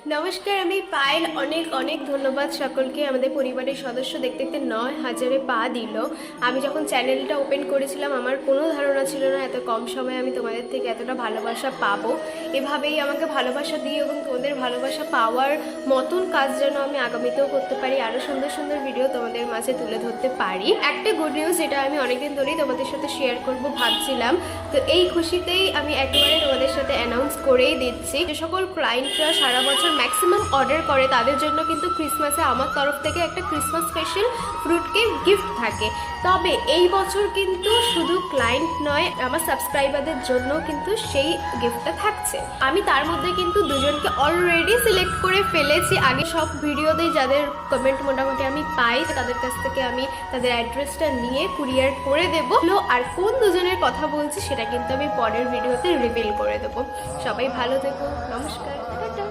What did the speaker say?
নমস্কার, আমি পায়েল। অনেক অনেক ধন্যবাদ সকলকে। আমাদের পরিবারের সদস্য দেখতে দেখতে 9,000-এ পা দিল। আমি যখন চ্যানেলটা ওপেন করেছিলাম আমার কোনো ধারণা ছিল না এত কম সময়ে আমি তোমাদের থেকে এতটা ভালোবাসা পাবো। এভাবেই আমাকে ভালোবাসা দিয়ে এবং তোমাদের ভালোবাসা পাওয়ার মতন কাজ যেন আমি আগামীতেও করতে পারি, আরও সুন্দর সুন্দর ভিডিও তোমাদের মাঝে তুলে ধরতে পারি। একটা গুড নিউজ, যেটা আমি অনেকদিন ধরেই তোমাদের সাথে শেয়ার করব ভাবছিলাম, তো এই খুশিতেই আমি একেবারে তোমাদের সাথে অ্যানাউন্স করেই দিচ্ছি। যে সকল ক্লায়েন্টরা সারা বছর ম্যাক্সিমাম অর্ডার করে তাদের জন্য কিন্তু ক্রিসমাসে আমার তরফ থেকে একটা Christmas special fruit cake gift থাকে। তবে এই বছর কিন্তু শুধু ক্লায়েন্ট নয়, আমার সাবস্ক্রাইবারদের জন্য কিন্তু সেই গিফটটা থাকছে। আমি তার মধ্যে কিন্তু দুজনকে অলরেডি সিলেক্ট করে ফেলেছি। আগে সব ভিডিওতেই যাদের কমেন্ট মোটামুটি আমি পাই তাদের কাছ থেকে আমি তাদের অ্যাড্রেসটা নিয়ে কুরিয়ার করে দেবো। আর কোন দুজনের কথা বলছি সেটা কিন্তু আমি পরের ভিডিওতে রিভিল করে দেবো। সবাই ভালো থেকো, নমস্কার।